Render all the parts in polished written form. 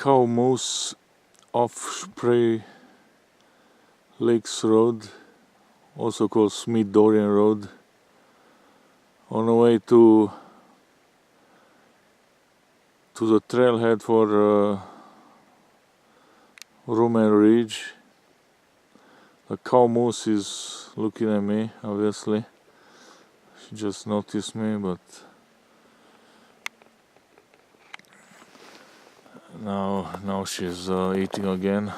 Cow Moose Off-Spray Lakes Road, also called Smith Dorian Road, on the way to the trailhead for Rumen Ridge. The cow moose is looking at me, obviously. She just noticed me, but now she's eating again.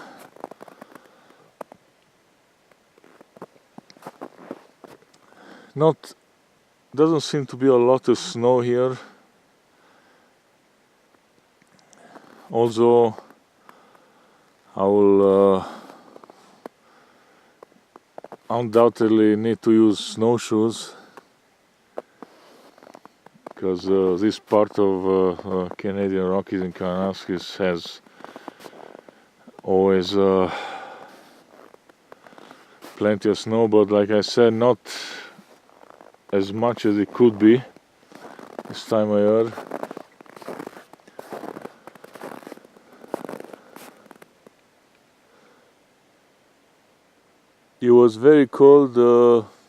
Doesn't seem to be a lot of snow here, although I will undoubtedly need to use snowshoes, because this part of Canadian Rockies and Kananaskis has always plenty of snow, but like I said, not as much as it could be this time of year. It was very cold.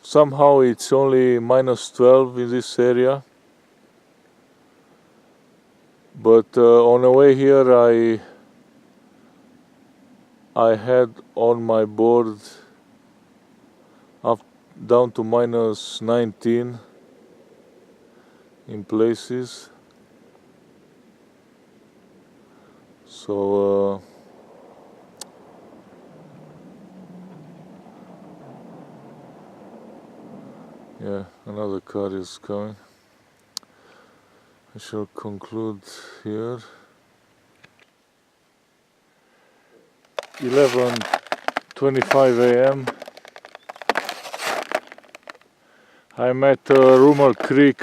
Somehow it's only -12 in this area, but on the way here I had on my board up down to -19 in places. So yeah, another car is coming. I shall conclude here. 11:25 a.m. I'm at Rumen Creek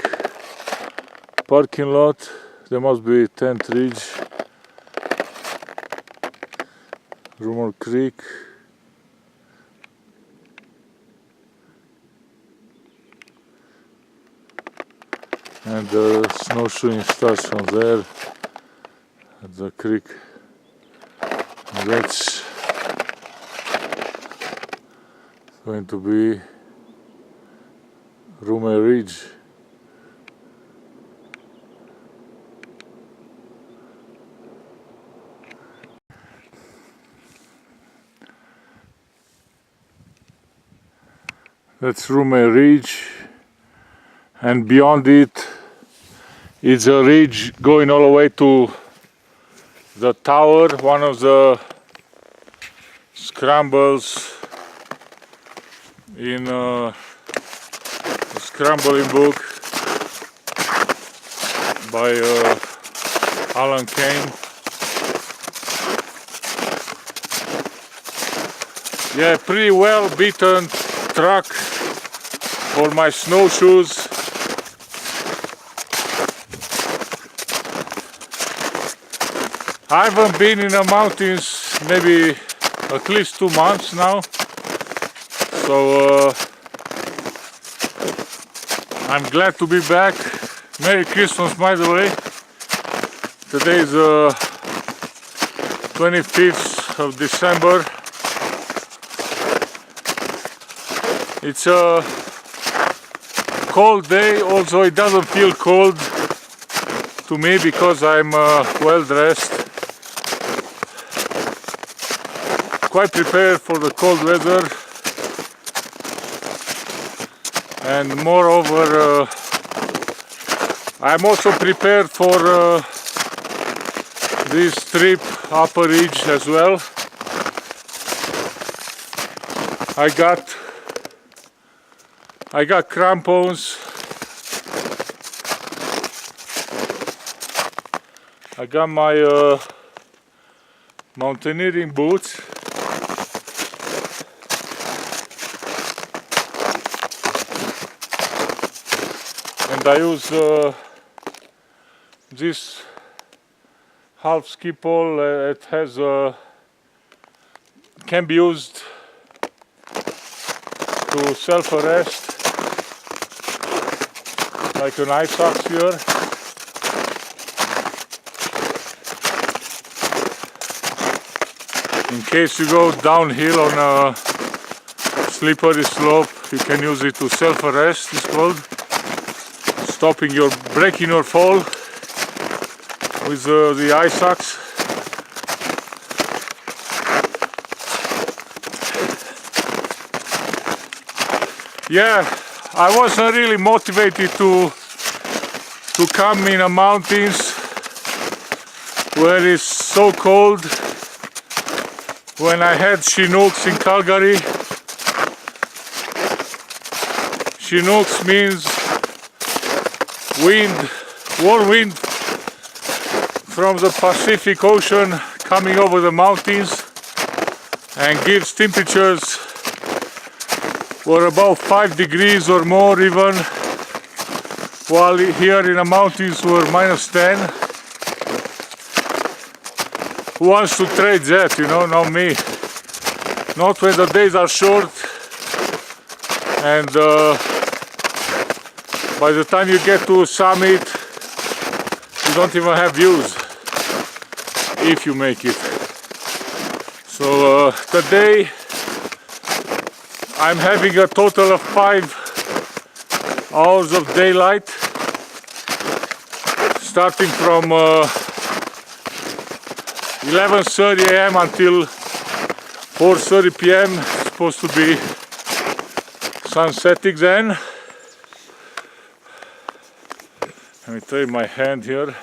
parking lot. There must be Tent Ridge. Rumen Creek. And the snowshoeing starts from there at the creek. And that's going to be Rumen Ridge. That's Rumen Ridge, and beyond it it's a ridge going all the way to the tower, one of the scrambles in the scrambling book by Alan Kane. Yeah, pretty well beaten track for my snowshoes. I haven't been in the mountains maybe at least 2 months now, so I'm glad to be back. Merry Christmas, by the way. Today is 25th of December. It's a cold day, although it doesn't feel cold to me because I'm well dressed. Quite prepared for the cold weather, and moreover I'm also prepared for this trip up a ridge as well. I got crampons, I got my mountaineering boots, and I use this half ski pole. It has can be used to self-arrest like an ice axe here. In case you go downhill on a slippery slope, you can use it to self-arrest, it's called. Breaking your fall with the ice axe. Yeah, I wasn't really motivated to come in the mountains where it's so cold. When I had Chinooks in Calgary, Chinooks means wind, warm wind from the Pacific Ocean coming over the mountains, and gives temperatures were above 5 degrees or more even, while here in the mountains were -10. Who wants to trade that, you know, not me. Not when the days are short and by the time you get to summit you don't even have views, if you make it. So today I'm having a total of 5 hours of daylight, starting from 11:30 a.m. until 4:30 p.m. It's supposed to be sun setting then. Let me try my hand here.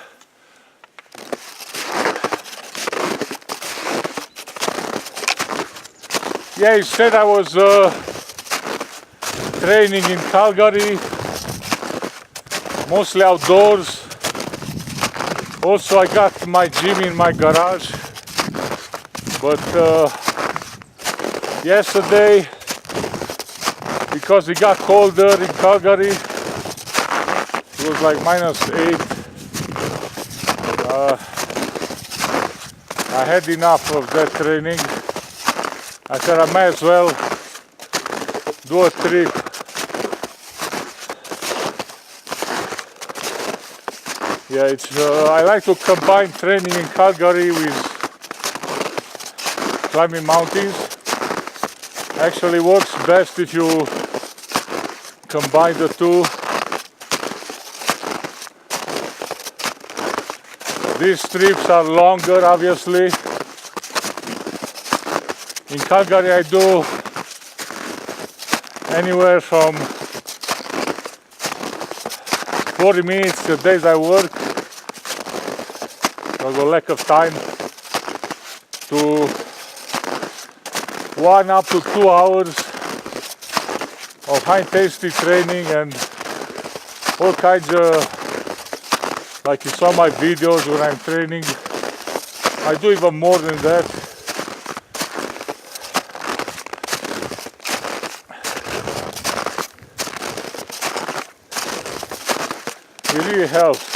Yeah, instead I was training in Calgary, mostly outdoors. Also I got my gym in my garage, but yesterday, because it got colder in Calgary, it was like -8. I had enough of that training. I said I might as well do a trip. Yeah, it's I like to combine training in Calgary with climbing mountains. Actually works best if you combine the two. These trips are longer, obviously. In Calgary I do anywhere from 40 minutes the days I work, because of lack of time, to 1 up to 2 hours of high intensity training and all kinds of, like you saw my videos when I'm training, I do even more than that. It really helps.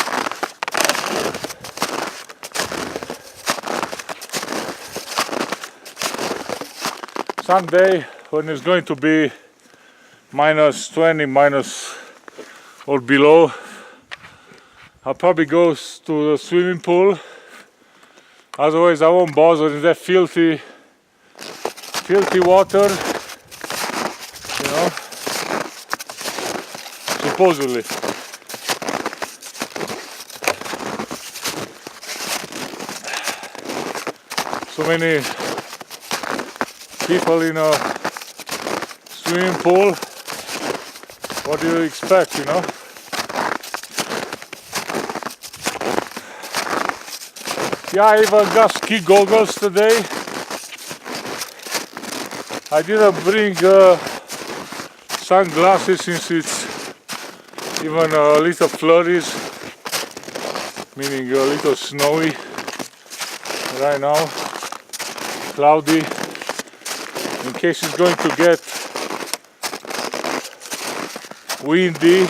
Someday when it's going to be -20, minus or below, I'll probably go to the swimming pool. Otherwise I won't bother in that filthy water, you know, supposedly. So many people in a swimming pool. What do you expect, you know? Yeah, I even got ski goggles today. I didn't bring sunglasses since it's even a little flurries, meaning a little snowy right now, cloudy. In case it's going to get windy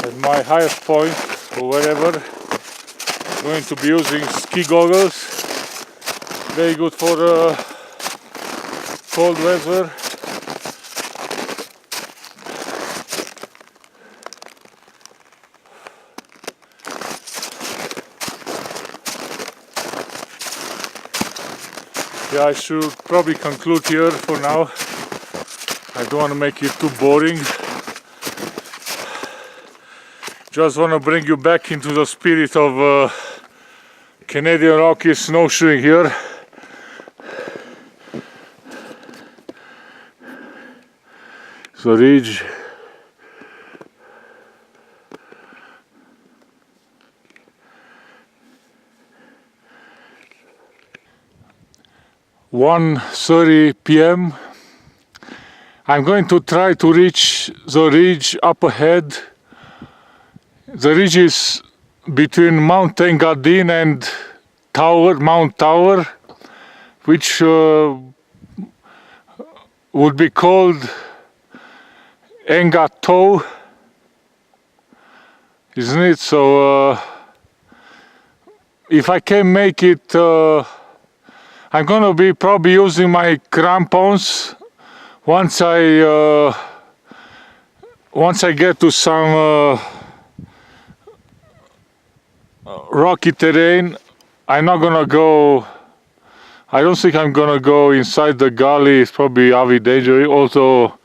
at my highest point or wherever, I'm going to be using ski goggles. Very good for cold weather. Yeah, I should probably conclude here for now. I don't want to make it too boring. Just want to bring you back into the spirit of Canadian Rockies snowshoeing here. The ridge. (1:30 p.m. I'm going to try to reach the ridge up ahead. The ridge is between Mount Engadine and Mount Tower, which would be called Engatou, isn't it? So if I can make it, I'm gonna be probably using my crampons once I get to some rocky terrain. I'm not gonna go. I don't think I'm gonna go inside the gully. It's probably heavy danger. Also,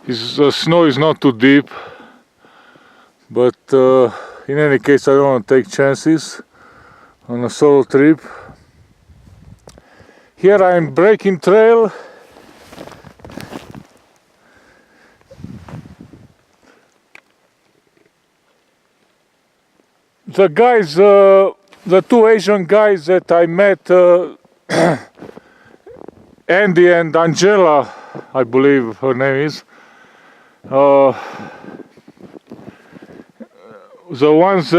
the snow is not too deep. But in any case, I don't want to take chances on a solo trip. Here I'm breaking trail. The guys, the two Asian guys that I met, Andy and Angela, I believe her name is, the ones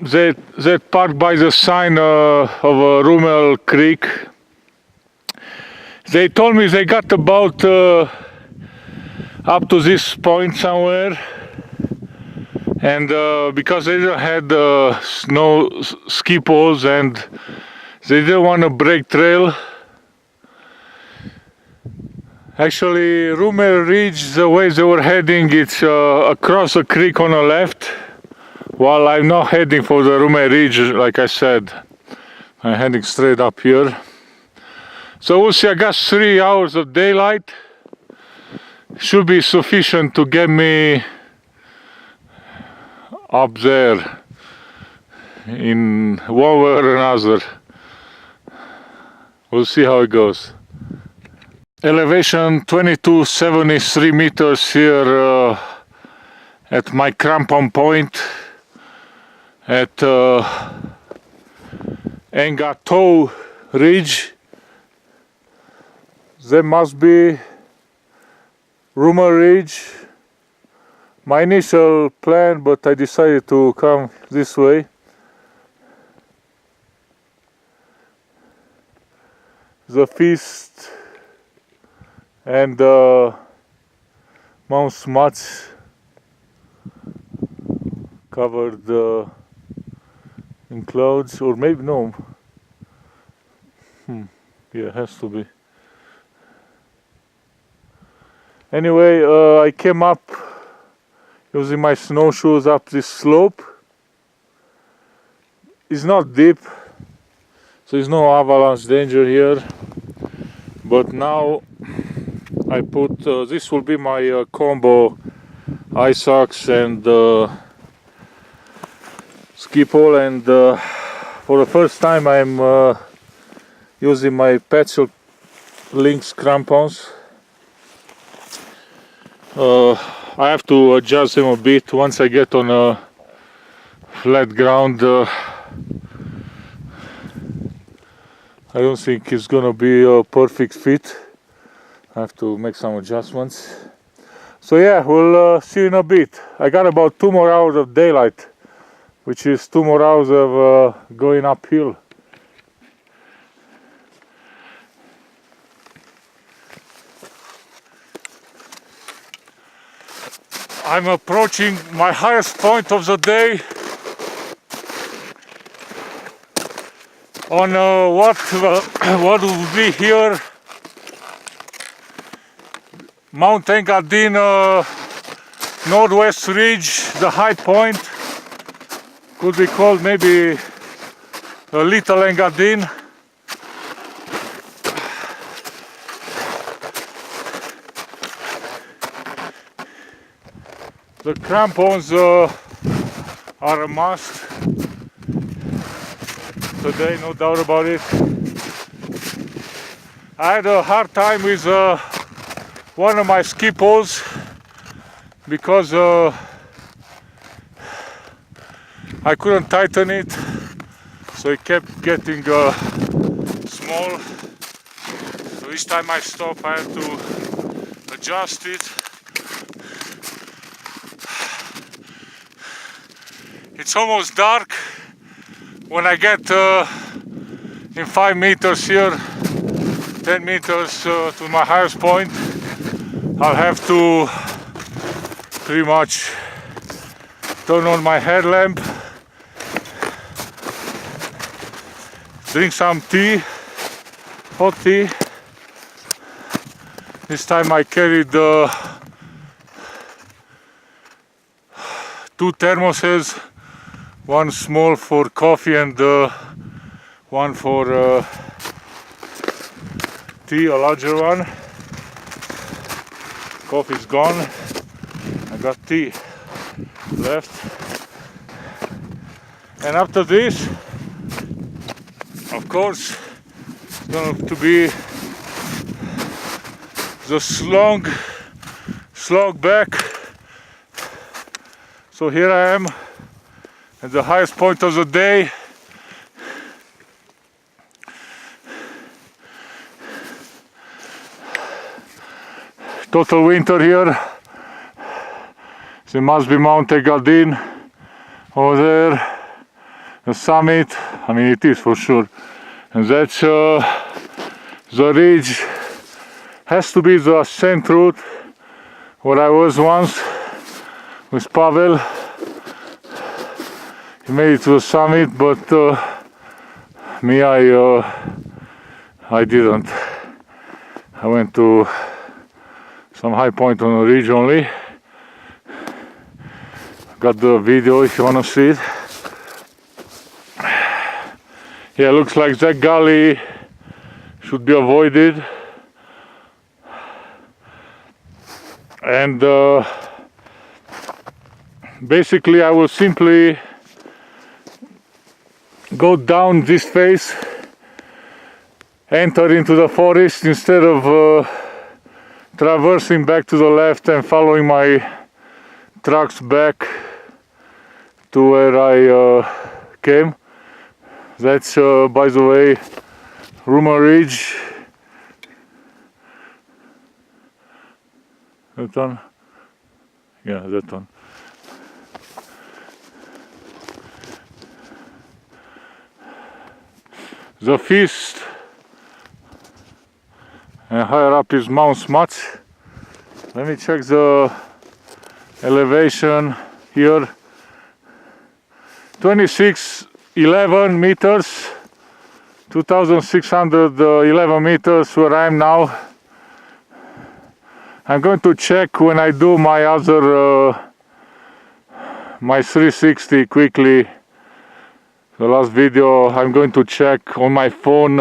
that parked by the sign of Rummel Creek, they told me they got about up to this point somewhere, and because they didn't have snow ski poles and they didn't want to break trail. Actually, Rummel Ridge, the way they were heading, it's across the creek on the left, while I'm not heading for the Rummel Ridge, like I said. I'm heading straight up here. So we'll see. I got 3 hours of daylight. Should be sufficient to get me up there in one way or another. We'll see how it goes. Elevation 2273 meters here at my crampon point at Engatou Ridge. There must be Rummel Ridge. My initial plan, but I decided to come this way. The Feast and Mount Smuts covered in clouds, or maybe no. Yeah, it has to be. Anyway, I came up using my snowshoes up this slope. It's not deep, so there's no avalanche danger here. But now I put, this will be my combo ice socks and ski pole, and for the first time I'm using my Petzl Lynx crampons. I have to adjust them a bit once I get on a flat ground. I don't think it's gonna be a perfect fit. I have to make some adjustments. So yeah, we'll see you in a bit. I got about 2 more hours of daylight, which is 2 more hours of going uphill. I'm approaching my highest point of the day on what will be here Mount Engadine Northwest Ridge, the high point. Could be called maybe a Little Engadine. The crampons are a must today, no doubt about it. I had a hard time with one of my ski poles because I couldn't tighten it, so it kept getting small. So each time I stop, I have to adjust it. It's almost dark. When I get in 5 meters here, 10 meters to my highest point, I'll have to pretty much turn on my headlamp, drink some tea, hot tea. This time I carried 2 thermoses, one small for coffee and one for tea, a larger one. Coffee's gone, I got tea left. And after this, of course, it's going to be the slog back. So here I am at the highest point of the day. Total winter here. So it must be Mount Engadine over there, the summit. I mean, it is for sure. And that's the ridge. Has to be the ascent route where I was once with Pavel. He made it to the summit, but me, I didn't. I went to some high point on the ridge only. Got the video if you want to see it. Yeah, looks like that gully should be avoided. And basically I will simply go down this face, enter into the forest instead of traversing back to the left and following my tracks back to where I came. That's by the way, Rumor Ridge. That one? Yeah, that one. The feast, and higher up is Mount Smuts. Let me check the elevation here. 2611 meters, 2611 meters where I am now. I'm going to check when I do my other my 360 quickly. The last video, I'm going to check on my phone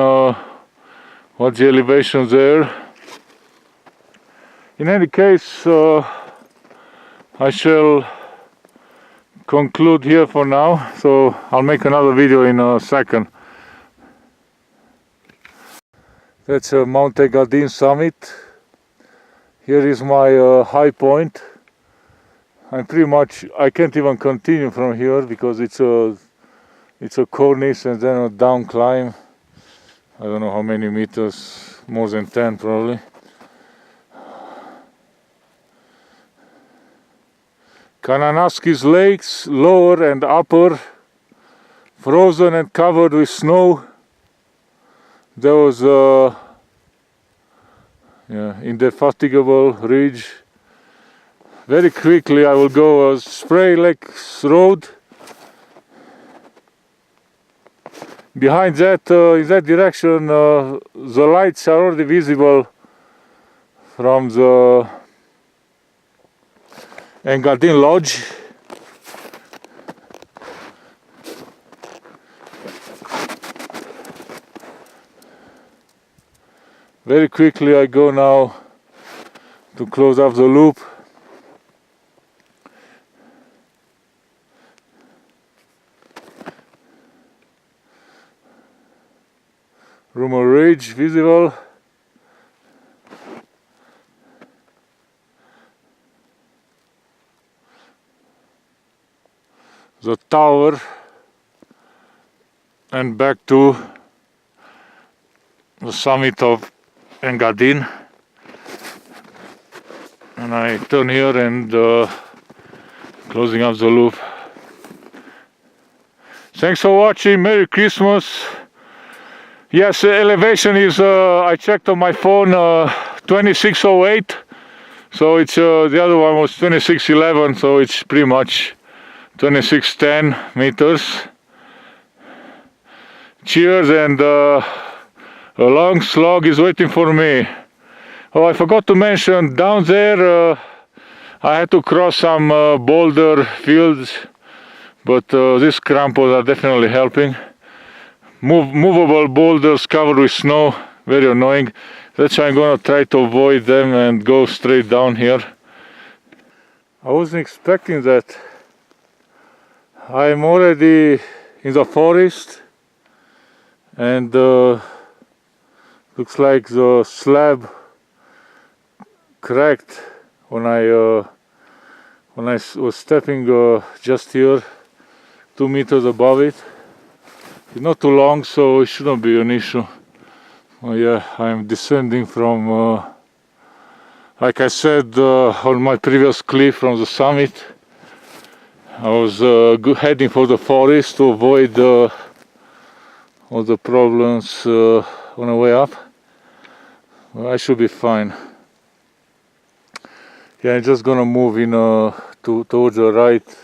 what's the elevation there. In any case, I shall conclude here for now, so I'll make another video in a second. That's Mount Engadine summit. Here is my high point. I'm pretty much, I can't even continue from here because it's a cornice and then a down climb. I don't know how many meters, more than 10 probably. Kananaskis lakes, lower and upper, frozen and covered with snow. There was indefatigable ridge. Very quickly I will go Spray Lakes Road. Behind that, in that direction, the lights are already visible from the Engadine Lodge. Very quickly I go now to close off the loop. from a ridge visible. The tower and back to the summit of Engadine, and I turn here and closing up the loop. Thanks for watching. Merry Christmas. Yes, elevation is I checked on my phone 2608, so it's the other one was 2611, so it's pretty much 2610 meters. Cheers, and a long slog is waiting for me. Oh, I forgot to mention, down there I had to cross some boulder fields, but these crampons are definitely helping. Movable boulders covered with snow, very annoying. That's why I'm gonna try to avoid them and go straight down here. I wasn't expecting that. I'm already in the forest, and looks like the slab cracked when I was stepping just here, 2 meters above it. It's not too long, so it shouldn't be an issue. Oh yeah, I'm descending from, like I said on my previous clip from the summit. I was heading for the forest to avoid all the problems on the way up. Well, I should be fine. Yeah, I'm just gonna move in towards the right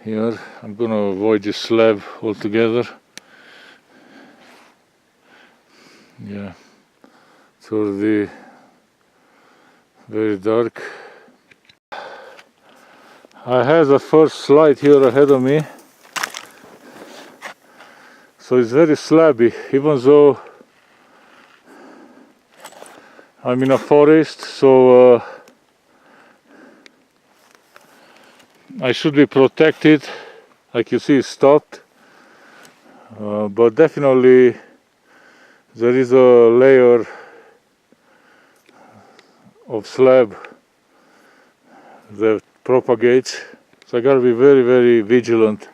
here. I'm gonna avoid this slab altogether. Yeah, it's already very dark. I have the first slide here ahead of me, so it's very slabby, even though I'm in a forest, so I should be protected. Like you see, it stopped, but definitely there is a layer of slab that propagates, so I gotta be very, very vigilant.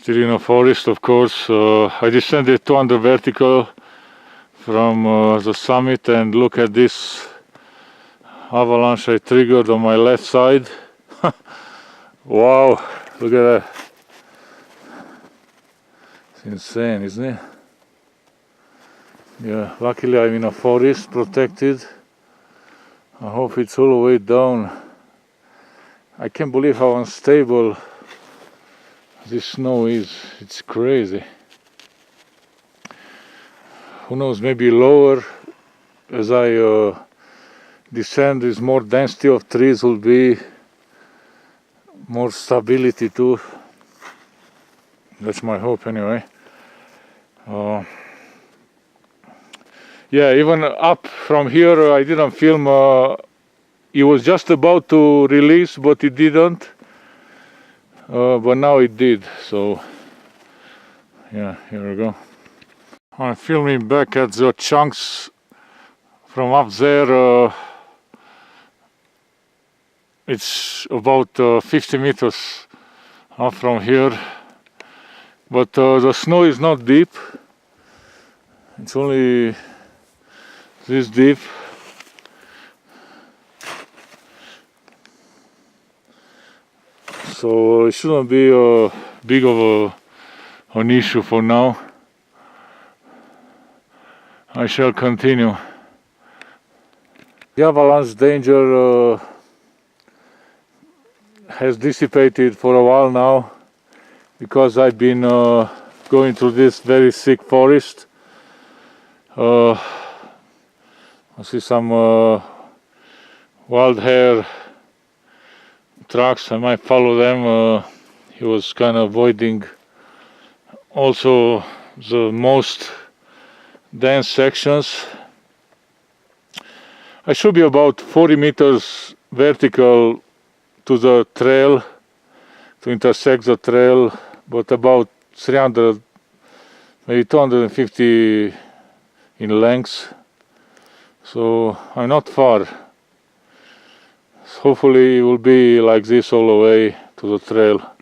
Still in a forest, of course. I descended 200 vertical from the summit, and look at this avalanche I triggered on my left side. Wow, look at that. It's insane, isn't it? Yeah, luckily I'm in a forest, protected. I hope it's all the way down. I can't believe how unstable this snow is. It's crazy. Who knows, maybe lower as I descend, with more density of trees will be more stability too. That's my hope anyway. Yeah, even up from here I didn't film. It was just about to release, but it didn't. But now it did, so yeah, here we go. I'm filming back at the chunks from up there. It's about 50 meters up from here, but the snow is not deep. It's only this deep. So it shouldn't be big of an issue for now. I shall continue. The avalanche danger has dissipated for a while now, because I've been going through this very thick forest. I see some wild hare tracks. I might follow them. He was kind of avoiding also the most dense sections. I should be about 40 meters vertical to the to intersect the trail, but about 300, maybe 250 in length. So I'm not far. Hopefully it will be like this all the way to the trail.